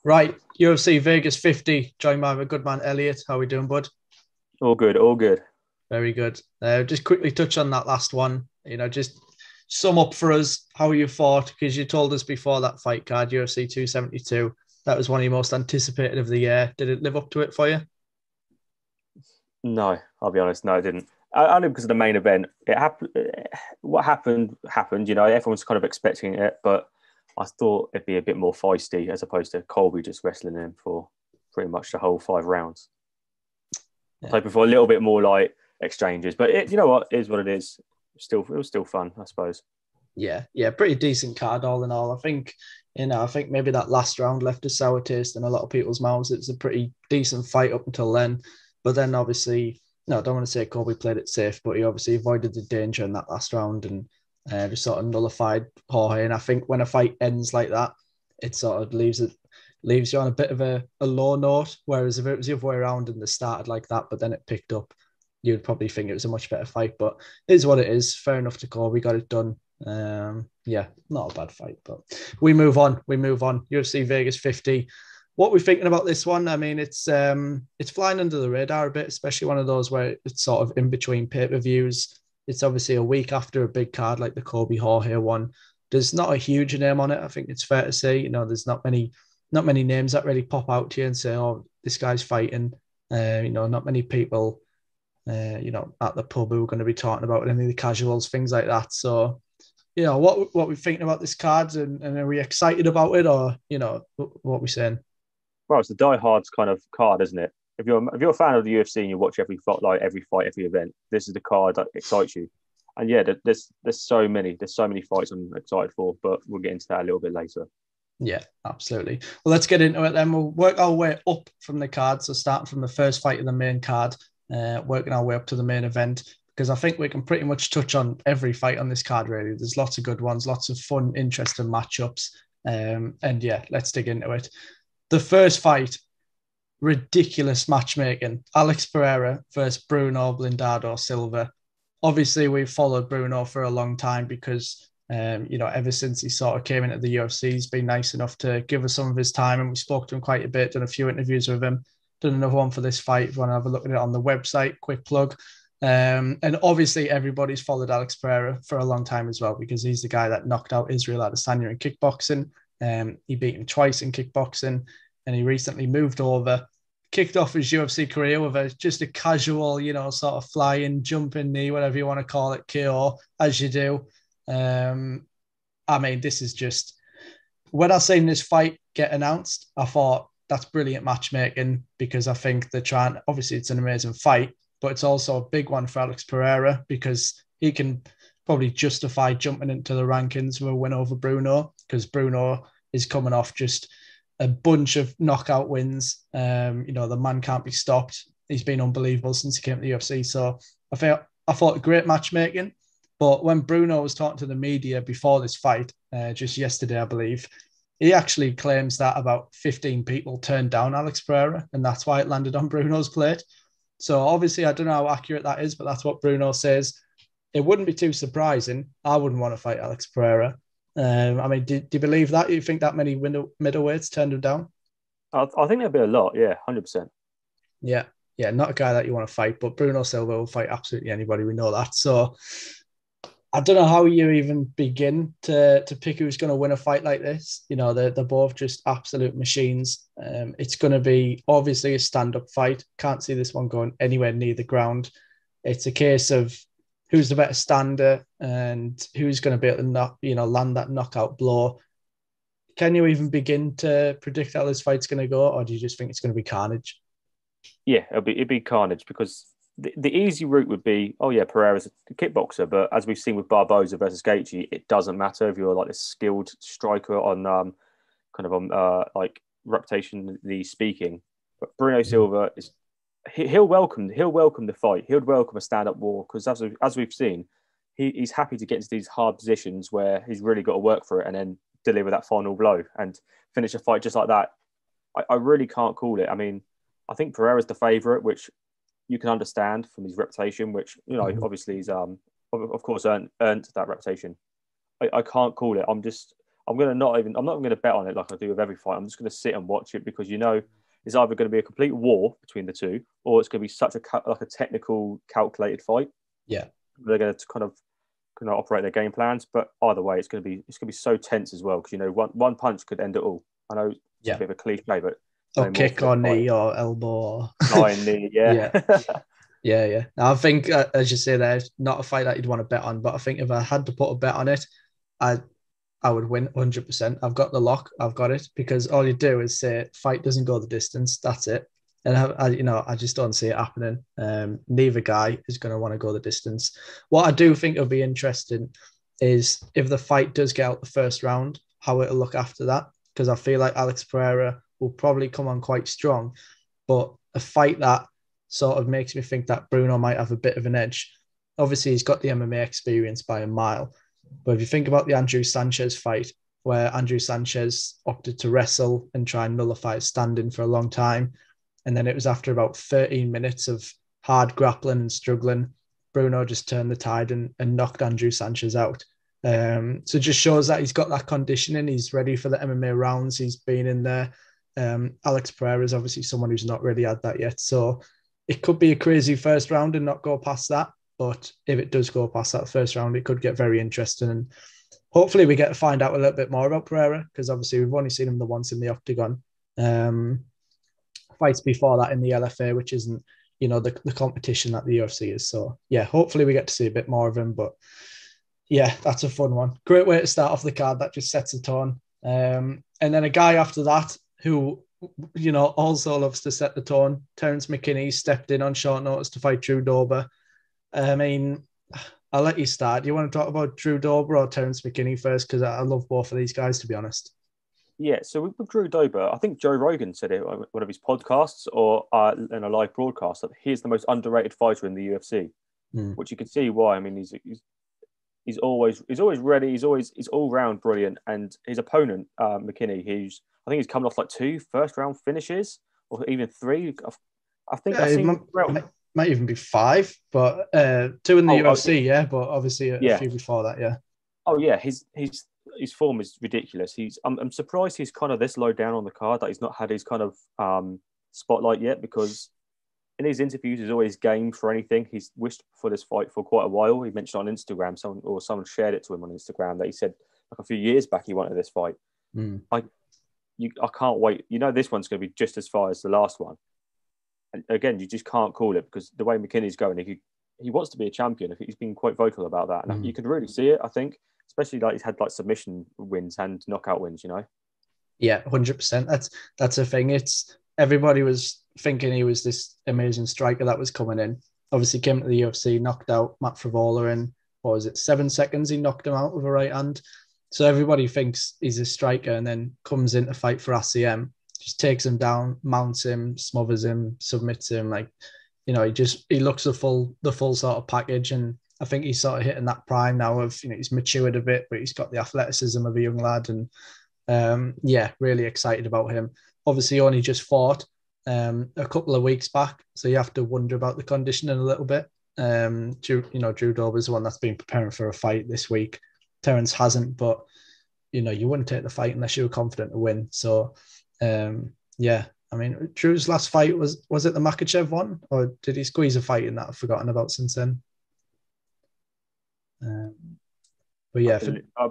Right, UFC Vegas 50, joined by my good man Elliot. How we doing, bud? All good, all good. Very good. Just quickly touch on that last one. Just sum up for us how you fought because you told us before that fight card, UFC 272, that was one of your most anticipated of the year. Did it live up to it for you? No, I'll be honest. No, I didn't. Only because of the main event. It happened. What happened happened. Everyone's kind of expecting it, but I thought it'd be a bit more feisty as opposed to Colby just wrestling him for pretty much the whole 5 rounds. I was Yeah. hoping for a little bit more like exchanges, but you know what, it is what it is. It was still fun, I suppose. Yeah, pretty decent card all in all. I think maybe that last round left a sour taste in a lot of people's mouths. It was a pretty decent fight up until then, but then obviously, no, I don't want to say Kobe played it safe, but he obviously avoided the danger in that last round and just sort of nullified Jorge. And I think when a fight ends like that, it sort of leaves you on a bit of a low note. Whereas if it was the other way around and they started like that, but then it picked up, you'd probably think it was a much better fight. But it is what it is. Fair enough to call. We got it done. Yeah, not a bad fight, but we move on. We move on. UFC Vegas 50. What we're thinking about this one? I mean, it's flying under the radar a bit, especially one of those where it's sort of in between pay-per-views. It's obviously a week after a big card like the Kobe Jorge one. There's not a huge name on it. I think it's fair to say. There's not many names that really pop out to you and say, "Oh, this guy's fighting." Not many people, at the pub who are going to be talking about any of the casuals, things like that. So what we're thinking about this card and are we excited about it or what we're saying? Well, it's the diehards kind of card, isn't it? If you're a fan of the UFC and you watch every fight, every event, this is the card that excites you. And yeah, there's so many fights I'm excited for, but we'll get into that a little bit later. Yeah, absolutely. Well, let's get into it then. We'll work our way up from the card. So starting from the first fight of the main card, working our way up to the main event, because I think we can pretty much touch on every fight on this card, really. There's lots of good ones, lots of fun, interesting matchups. And yeah, let's dig into it. The first fight, ridiculous matchmaking. Alex Pereira versus Bruno Blindado Silva. Obviously, we've followed Bruno for a long time because, ever since he sort of came into the UFC, he's been nice enough to give us some of his time, and we spoke to him quite a bit, done a few interviews with him, done another one for this fight. If you want to have a look at it on the website, quick plug. And obviously, everybody's followed Alex Pereira for a long time as well because he's the guy that knocked out Israel Adesanya in kickboxing. He beat him twice in kickboxing, and he recently moved over, kicked off his UFC career with just a casual, sort of flying, jumping knee, whatever you want to call it, KO, as you do. Um, I mean, this is just when I seen this fight get announced, I thought that's brilliant matchmaking because I think they're trying. Obviously, it's an amazing fight, but it's also a big one for Alex Pereira because he can probably justify jumping into the rankings with a win over Bruno because Bruno is coming off just a bunch of knockout wins. The man can't be stopped. He's been unbelievable since he came to the UFC. So I thought great matchmaking. But when Bruno was talking to the media before this fight, just yesterday, I believe, he actually claims that about 15 people turned down Alex Pereira, and that's why it landed on Bruno's plate. So obviously, I don't know how accurate that is, but that's what Bruno says. It wouldn't be too surprising. I wouldn't want to fight Alex Pereira. I mean, do you believe that? You think that many middleweights turned him down? I think there'll be a lot. Yeah, 100%. Yeah, yeah, not a guy that you want to fight, but Bruno Silva will fight absolutely anybody. We know that. So I don't know how you even begin to pick who's going to win a fight like this. They're both just absolute machines. It's going to be obviously a stand-up fight. Can't see this one going anywhere near the ground. It's a case of who's the better stander and who's going to be able to land that knockout blow. Can you even begin to predict how this fight's going to go, or do you just think it's going to be carnage? Yeah, it'd be carnage because the easy route would be, oh yeah, Pereira's a kickboxer, but as we've seen with Barboza versus Gaethje, it doesn't matter if you're like a skilled striker on kind of on like reputationally speaking. But Bruno Silva is he'll welcome the fight. He'll welcome a stand up war because as we've seen, he's happy to get into these hard positions where he's really got to work for it and then deliver that final blow and finish a fight just like that. I really can't call it. I mean, I think Pereira's the favourite, which you can understand from his reputation, which Mhm. obviously he's of course earned that reputation. I can't call it. I'm not going to bet on it like I do with every fight. I'm just going to sit and watch it because it's either going to be a complete war between the two, or it's going to be such a technical, calculated fight. Yeah, they're going to kind of operate their game plans. But either way, it's going to be so tense as well because one punch could end it all. I know it's a bit of a cliche, but or kick or knee or elbow, flying knee, yeah. Yeah. I think, as you say, there's not a fight that you'd want to bet on, but I think if I had to put a bet on it, I would win 100%. I've got the lock. I've got it because all you do is say fight doesn't go the distance. That's it. And I just don't see it happening. Neither guy is going to want to go the distance. What I do think will be interesting is if the fight does get out the first round, how it'll look after that. Because I feel like Alex Pereira will probably come on quite strong, but a fight that sort of makes me think that Bruno might have a bit of an edge. Obviously, he's got the MMA experience by a mile. But if you think about the Andrew Sanchez fight, where Andrew Sanchez opted to wrestle and try and nullify his standing for a long time, and then it was after about 13 minutes of hard grappling and struggling, Bruno just turned the tide and knocked Andrew Sanchez out. So it just shows that he's got that conditioning. He's ready for the MMA rounds. He's been in there. Alex Pereira is obviously someone who's not really had that yet. So it could be a crazy first round and not go past that. But if it does go past that first round, it could get very interesting. And hopefully we get to find out a little bit more about Pereira because obviously we've only seen him the once in the octagon. Fights before that in the LFA, which isn't, the competition that the UFC is. So, yeah, hopefully we get to see a bit more of him. But, yeah, that's a fun one. Great way to start off the card. That just sets the tone. And then a guy after that who, also loves to set the tone. Terence McKinney stepped in on short notice to fight Drew Dober. I mean, I'll let you start. Do you want to talk about Drew Dober or Terence McKinney first? Because I love both of these guys, to be honest. Yeah, so with Drew Dober, I think Joe Rogan said it on one of his podcasts or in a live broadcast that he's the most underrated fighter in the UFC, which you can see why. I mean, he's always ready. He's all round brilliant. And his opponent, McKinney, I think he's coming off like 2 first-round finishes or even 3. I think might even be 5, but 2 in the UFC, yeah. But obviously a few before that, yeah. Oh yeah, his form is ridiculous. I'm surprised he's kind of this low down on the card, that he's not had his kind of spotlight yet, because in his interviews he's always game for anything. He's wished for this fight for quite a while. He mentioned on Instagram, someone shared it to him on Instagram, that he said like a few years back he wanted this fight. I can't wait. This one's going to be just as far as the last one. And again, you just can't call it because the way McKinney's going, he wants to be a champion. He's been quite vocal about that, and you can really see it. I think, especially like he's had like submission wins and knockout wins. Yeah, 100%. That's the thing. It's everybody was thinking he was this amazing striker that was coming in. Obviously, came to the UFC, knocked out Matt Frivola in 7 seconds. He knocked him out with a right hand. So everybody thinks he's a striker, and then comes in to fight for RCM. Just takes him down, mounts him, smothers him, submits him. He looks the full sort of package. And I think he's sort of hitting that prime now of, he's matured a bit, but he's got the athleticism of a young lad. And really excited about him. Obviously only just fought a couple of weeks back. So you have to wonder about the conditioning a little bit. Drew Dober is the one that's been preparing for a fight this week. Terence hasn't, but, you wouldn't take the fight unless you were confident to win. So, I mean, Drew's last fight was it the Makachev one, or did he squeeze a fight in that I've forgotten about since then? But yeah,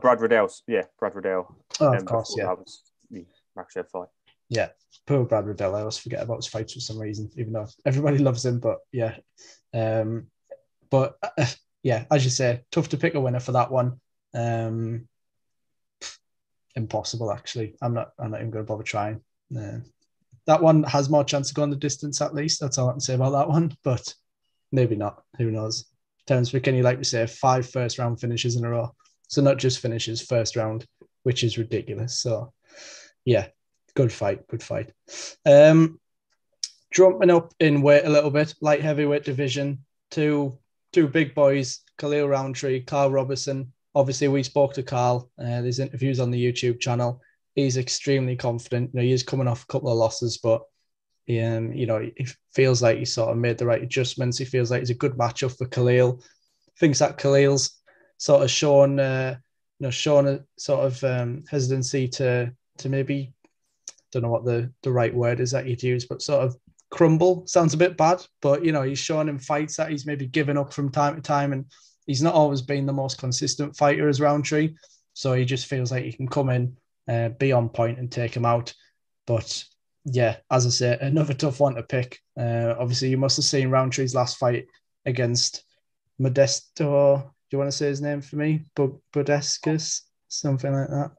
Brad Riddell. Yeah, Brad Riddell. Oh, of course, yeah. That was the Makachev fight. Yeah, poor Brad Riddell. I always forget about his fights for some reason, even though everybody loves him. But yeah, as you say, tough to pick a winner for that one. Impossible, actually. I'm not even going to bother trying. That one has more chance of going the distance, at least. That's all I can say about that one. But maybe not. Who knows? Terence McKinney, like we say, 5 first-round finishes in a row. So not just finishes, first round, which is ridiculous. So, yeah, good fight. Jumping up in weight a little bit, light heavyweight division, two big boys, Khalil Roundtree, Carl Robertson. Obviously, we spoke to Carl. There's interviews on the YouTube channel. He's extremely confident. He is coming off a couple of losses, but he feels like he sort of made the right adjustments. He feels like he's a good matchup for Khalil. Thinks that Khalil's sort of shown shown a sort of hesitancy to maybe, don't know what the right word is that you'd use, but sort of crumble sounds a bit bad. But he's shown in fights that he's maybe given up from time to time, and he's not always been the most consistent fighter as Roundtree. So he just feels like he can come in, be on point, and take him out. But yeah, as I say, another tough one to pick. Obviously, you must have seen Roundtree's last fight against Modesto. Do you want to say his name for me? Budescus, something like that.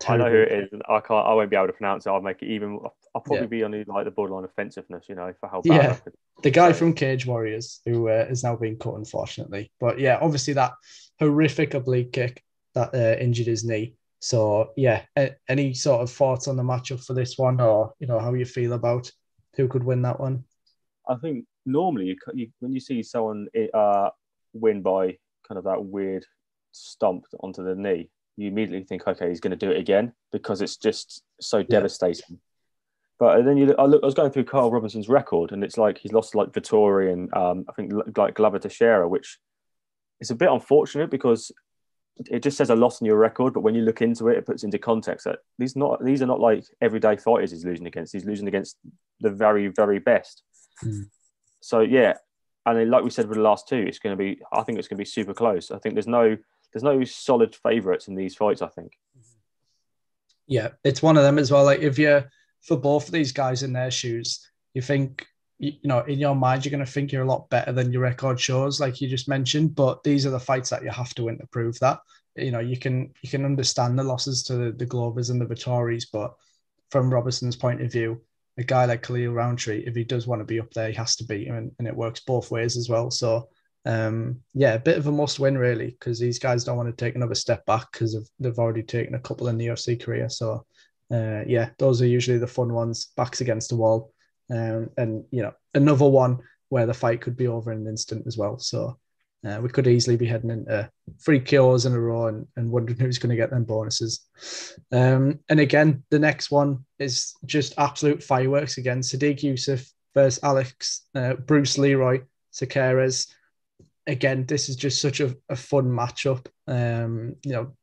I know who it is, and I won't be able to pronounce it. I'll make it even. I'll probably be on the borderline offensiveness, for how bad. Yeah, the guy from Cage Warriors who is now being cut, unfortunately. But yeah, obviously that horrific oblique kick that injured his knee. So yeah, any sort of thoughts on the matchup for this one, or how you feel about who could win that one? I think normally when you see someone win by kind of that weird stomp onto the knee, you immediately think, okay, he's going to do it again, because it's just so devastating. But then I was going through Carl Robinson's record, and it's like he's lost to like Vittori and I think like Glover Teixeira, which is a bit unfortunate because it just says a loss on your record. But when you look into it, it puts into context that these are not like everyday fighters he's losing against. He's losing against the very, very best. So yeah, and then, like we said with the last two, I think it's going to be super close. I think there's no solid favourites in these fights, I think. Yeah, it's one of them as well. Like if you're for both of these guys in their shoes, you think, in your mind, you're going to think you're a lot better than your record shows, like you just mentioned. But these are the fights that you have to win to prove that. You can understand the losses to the Glovers and the Vittoris, but from Robinson's point of view, a guy like Khalil Roundtree, if he does want to be up there, he has to beat him, and it works both ways as well. So a bit of a must win, really, because these guys don't want to take another step back because they've already taken a couple in the UFC career. So those are usually the fun ones, backs against the wall. And another one where the fight could be over in an instant as well. So we could easily be heading into 3 KOs in a row and wondering who's going to get them bonuses. And again, the next one is just absolute fireworks again. Sadiq Youssef versus Bruce Leroy Sequeires. Again, this is just such a fun matchup.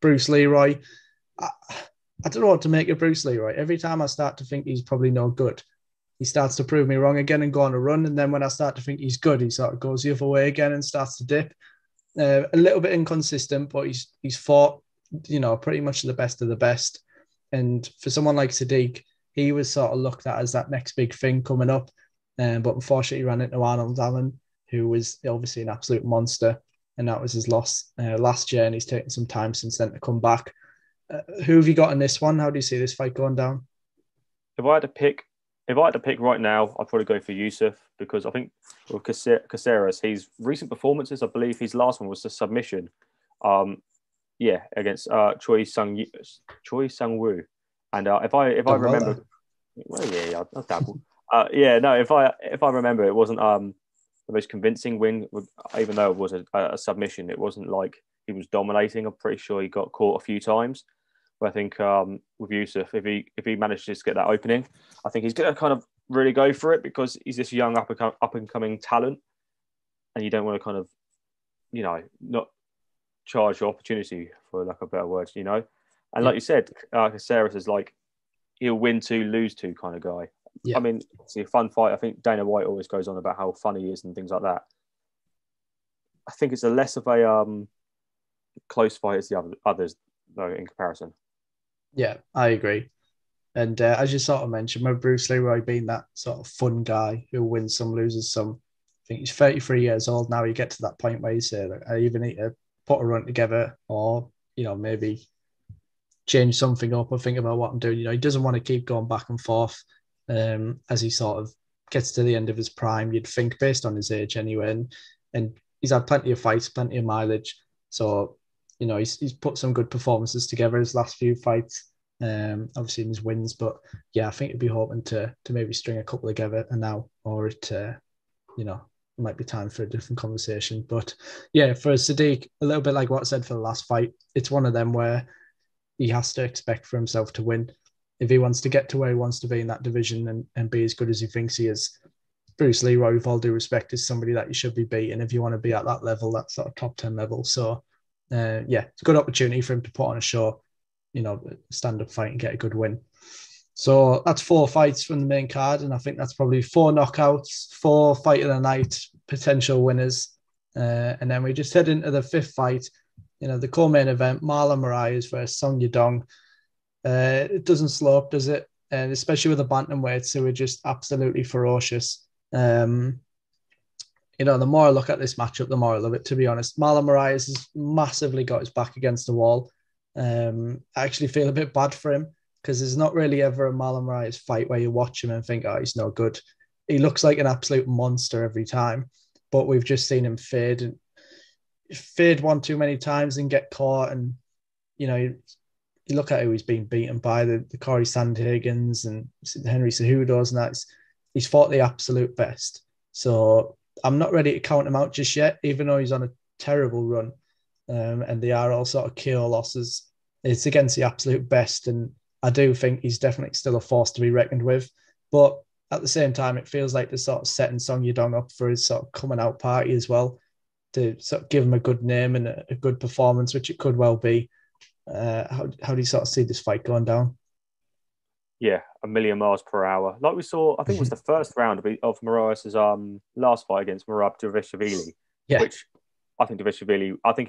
Bruce Leroy, I don't know what to make of Bruce Leroy. Every time I start to think he's probably no good, he starts to prove me wrong again and go on a run. And then when I start to think he's good, he sort of goes the other way again and starts to dip. A little bit inconsistent, but he's fought, pretty much the best of the best. And for someone like Sadiq, he was sort of looked at as that next big thing coming up. But unfortunately, he ran into Arnold Allen, who was obviously an absolute monster. And that was his loss last year. And he's taken some time since then to come back. Who have you got in this one? How do you see this fight going down? If I had to pick right now, I'd probably go for Youssef, because I think with Caceres, his recent performances, I believe his last one was a submission. Against Choi Sang-woo. And if I remember, I'll dabble. If I remember, it wasn't the most convincing win. Even though it was a submission, it wasn't like he was dominating. I'm pretty sure he got caught a few times. But I think with Youssef, if he manages to just get that opening, I think he's going to kind of really go for it, because he's this young up and coming talent, and you don't want to kind of, not charge your opportunity, for lack of better words, And like you said, Caceres is like, he'll win 2, lose 2 kind of guy. Yeah. I mean, it's a fun fight. I think Dana White always goes on about how fun he is and things like that. I think it's a less of a close fight as the others, though, in comparison. Yeah, I agree. And as you sort of mentioned, with Bruce Leroy being that sort of fun guy who wins some, loses some, I think he's 33 years old now. You get to that point where you say, like, I either need to put a run together or, maybe change something up or think about what I'm doing. He doesn't want to keep going back and forth as he sort of gets to the end of his prime, you'd think, based on his age anyway. And he's had plenty of fights, plenty of mileage. So, he's put some good performances together his last few fights. Obviously in his wins, but yeah, I think he'd be hoping to maybe string a couple together and now, or it might be time for a different conversation. But yeah, for Sadiq, a little bit like what I said for the last fight, it's one of them where he has to expect for himself to win. If he wants to get to where he wants to be in that division and be as good as he thinks he is, Bruce Leroy, with all due respect, is somebody that you should be beating if you want to be at that level, that sort of top 10 level. So it's a good opportunity for him to put on a show, stand up fight and get a good win. So that's 4 fights from the main card, and I think that's probably 4 knockouts, 4 fight of the night potential winners, and then we just head into the 5th fight. The co-main event, Marlon Moraes versus Song Yadong. It doesn't slow up, does it? And especially with the bantamweights who are just absolutely ferocious. The more I look at this matchup, the more I love it, to be honest. Marlon Moraes has massively got his back against the wall. I actually feel a bit bad for him because there's not really ever a Marlon Moraes fight where you watch him and think, oh, he's no good. He looks like an absolute monster every time, but we've just seen him fade one too many times and get caught. And, you look at who he's been beaten by, the Corey Sandhagens and Henry Cejudos, and that. He's fought the absolute best. So I'm not ready to count him out just yet, even though he's on a terrible run. And they are all sort of KO losses. It's against the absolute best. And I do think he's definitely still a force to be reckoned with. But at the same time, it feels like they're sort of setting Song Yadong up for his sort of coming out party as well, to sort of give him a good name and a good performance, which it could well be. How do you sort of see this fight going down? Yeah, a million miles per hour. Like we saw, I think it was the first round of Moraes' last fight against Merab Dvalishvili, Yeah. which I think Dvalishvili, I think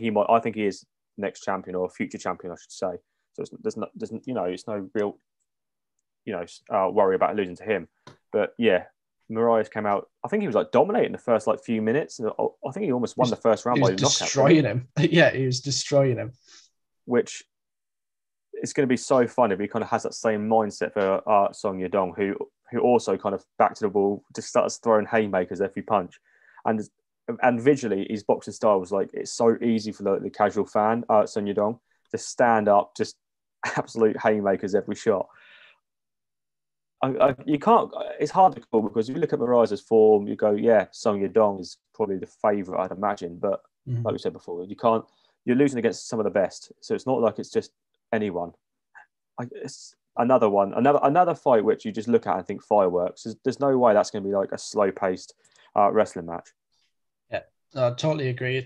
he is next champion or future champion, I should say. So it's no real, worry about losing to him. But yeah, Moraes came out. I think he was like dominating the first like few minutes. I think he almost won the first round by knockout. Destroying him. Yeah, he was destroying him. Which it's going to be so fun if he kind of has that same mindset for Song Yadong, who also kind of back to the wall, just starts throwing haymakers every punch, and visually his boxing style was like, it's so easy for the casual fan, Song Yadong, to stand up, just absolute haymakers every shot. You can't. It's hard to call because if you look at Moraes' form, you go, yeah, Song Yadong is probably the favourite, I'd imagine. But like we said before, you can't. You're losing against some of the best, so it's not like it's just anyone. It's another one, another fight which you just look at and think fireworks. There's no way that's going to be like a slow-paced wrestling match. Yeah, I totally agree.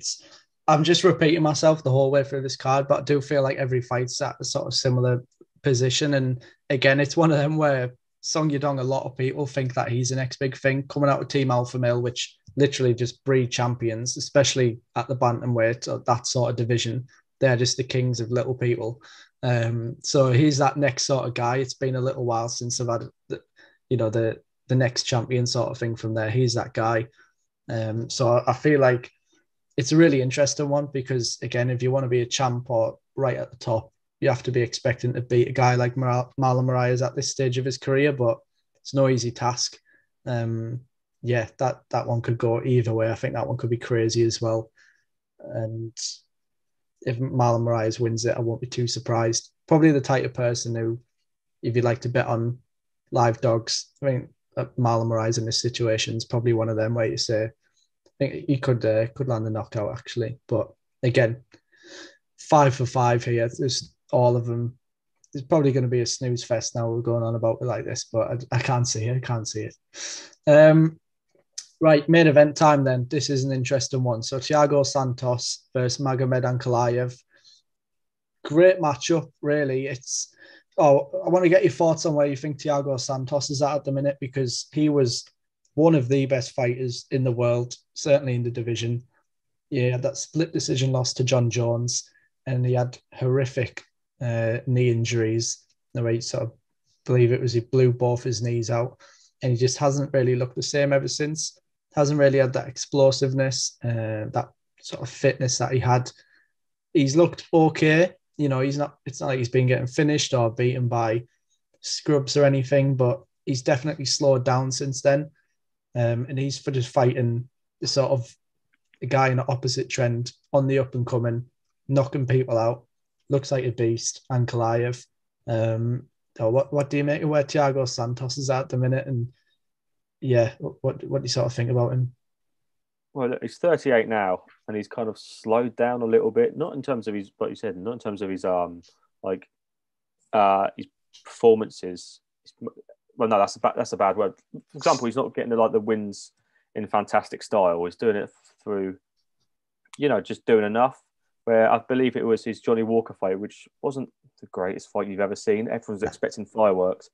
I'm just repeating myself the whole way through this card, but I do feel like every fight's at a sort of similar position. And again, it's one of them where Song Yadong, a lot of people think that he's the next big thing coming out of Team Alpha Male, which literally just breed champions, especially at the bantamweight or that sort of division. They're just the kings of little people. So he's that next sort of guy. It's been a little while since I've had the next champion sort of thing from there. He's that guy. So I feel like it's a really interesting one because, again, if you want to be a champ or right at the top, you have to be expecting to beat a guy like Marlon Moraes at this stage of his career, but it's no easy task. That one could go either way. I think that one could be crazy as well. And if Marlon Moraes wins it, I won't be too surprised. Probably the type of person who, if you'd like to bet on live dogs, I think Marlon Moraes in this situation is probably one of them where you say, I think he could land the knockout actually. But again, 5 for 5 here. There's all of them. There's probably going to be a snooze fest now. We're going on about it like this, but I can't see it. I can't see it. Right, main event time then. This is an interesting one. So Thiagosantos versus Magomedankalaev. Great matchup, really. I want to get your thoughts on where you think Thiagosantos is at the minute, because he was one of the best fighters in the world, certainly in the division. Yeah, that split decision loss to John Jones, and he had horrific knee injuries. The way sort of believe it was he blew both his knees out, and he just hasn't really looked the same ever since. Hasn't really had that explosiveness, that sort of fitness that he had. He's looked okay. It's not like he's been getting finished or beaten by scrubs or anything, but he's definitely slowed down since then. And he's for just fighting the sort of a guy in the opposite trend, on the up and coming, knocking people out. Looks like a beast, Ankalaev. What do you make of where Thiagosantos is at the minute? And yeah, what do you sort of think about him? Well, look, he's 38 now, and he's kind of slowed down a little bit. Not in terms of his, what you said, not in terms of his his performances. Well, no, that's a bad word. For example, he's not getting the wins in fantastic style. He's doing it through, just doing enough. where I believe it was his Johnny Walker fight, which wasn't the greatest fight you've ever seen. Everyone's expecting fireworks.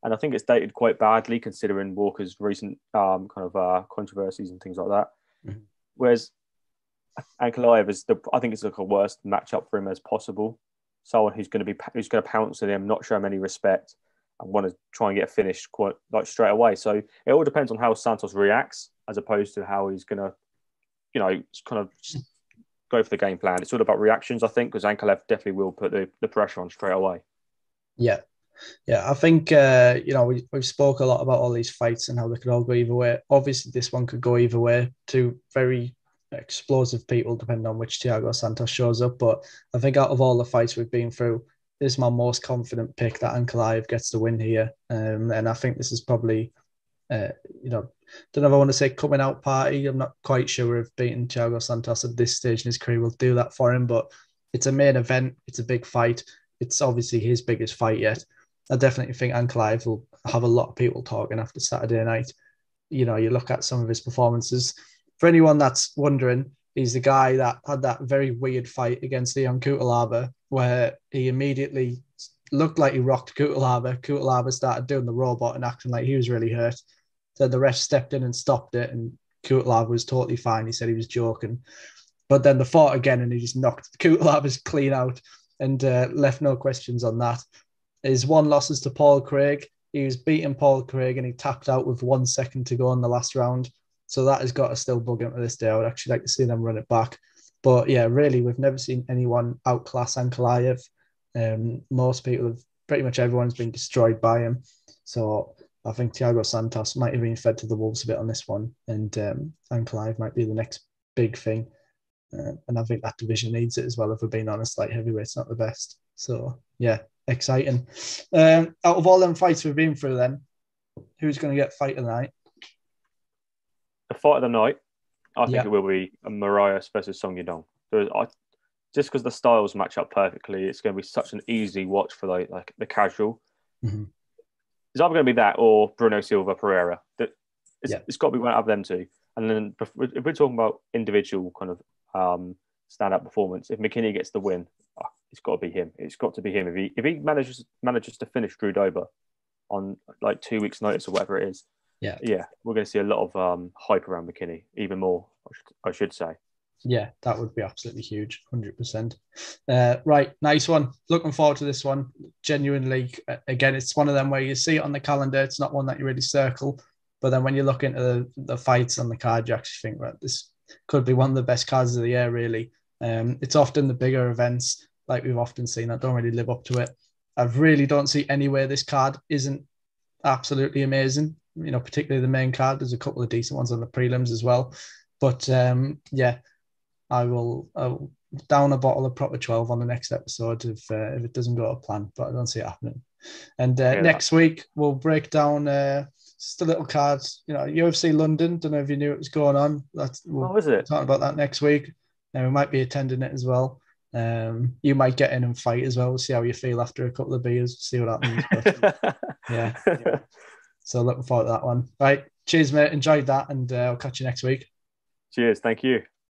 And I think it's dated quite badly considering Walker's recent controversies and things like that. Mm-hmm. Whereas Ankalaev is I think it's like a worst matchup for him as possible. Someone who's going to pounce at him, not show him any respect, and want to try and get a finish quite like straight away. So it all depends on how Santos reacts, as opposed to how he's going to, kind of go for the game plan. It's all about reactions, I think, because Ankalaev definitely will put the pressure on straight away. Yeah. I think, we've spoke a lot about all these fights and how they could all go either way. Obviously, this one could go either way. Two very explosive people, depending on which Thiagosantos shows up. But I think out of all the fights we've been through, this is my most confident pick that Ankalaev gets the win here. And I think this is probably, don't know if I want to say coming out party. I'm not quite sure if beating Thiagosantos at this stage in his career will do that for him, but it's a main event. It's a big fight. It's obviously his biggest fight yet. I definitely think Ankalaev will have a lot of people talking after Saturday night. You look at some of his performances. For anyone that's wondering, he's the guy that had that very weird fight against Leon Kutalaba, where he immediately looked like he rocked Kutalaba. Kutalaba started doing the robot and acting like he was really hurt. So the ref stepped in and stopped it, and Kutalaba was totally fine. He said he was joking. But then they fought again, and he just knocked Kutalaba's clean out and left no questions on that. His one loss is to Paul Craig. He was beating Paul Craig and he tapped out with 1 second to go in the last round. So that has got to still bug him to this day. I would actually like to see them run it back. But yeah, really, we've never seen anyone outclass Ankalaev. Most people pretty much everyone's been destroyed by him. So I think Thiagosantos might have been fed to the wolves a bit on this one. And Ankalaev might be the next big thing. And I think that division needs it as well, if we're being honest. Light heavyweight's not the best. So yeah, exciting. Out of all them fights we've been through then, who's going to get fight of the night? The fight of the night, I think it will be Marias versus Song Yadong. Just because the styles match up perfectly, it's going to be such an easy watch for the casual. Mm-hmm. It's either going to be that or Bruno Silva Pereira. It's got to be one out of them two. And then if we're talking about individual kind of stand-up performance, if McKinney gets the win, it's got to be him. It's got to be him. If he manages to finish Drew Dober on like 2 weeks' notice or whatever it is, we're going to see a lot of hype around McKinney, even more, I should say. Yeah, that would be absolutely huge, 100%. Right, nice one. Looking forward to this one. Genuinely, again, it's one of them where you see it on the calendar. It's not one that you really circle. But then when you look into the fights on the card, you actually think, well, this could be one of the best cards of the year, really. It's often the bigger events, like we've often seen, that don't really live up to it. I really don't see anywhere this card isn't absolutely amazing. Particularly the main card. There's a couple of decent ones on the prelims as well. But I'll down a bottle of Proper 12 on the next episode if it doesn't go to plan, but I don't see it happening. And next week, we'll break down just a little card, UFC London. Don't know if you knew it was going on. We'll is it? Talk about that next week. And we might be attending it as well. You might get in and fight as well. We'll see how you feel after a couple of beers, see what happens. But, yeah. So looking forward to that one. Right. Cheers, mate. Enjoyed that. And I'll catch you next week. Cheers. Thank you.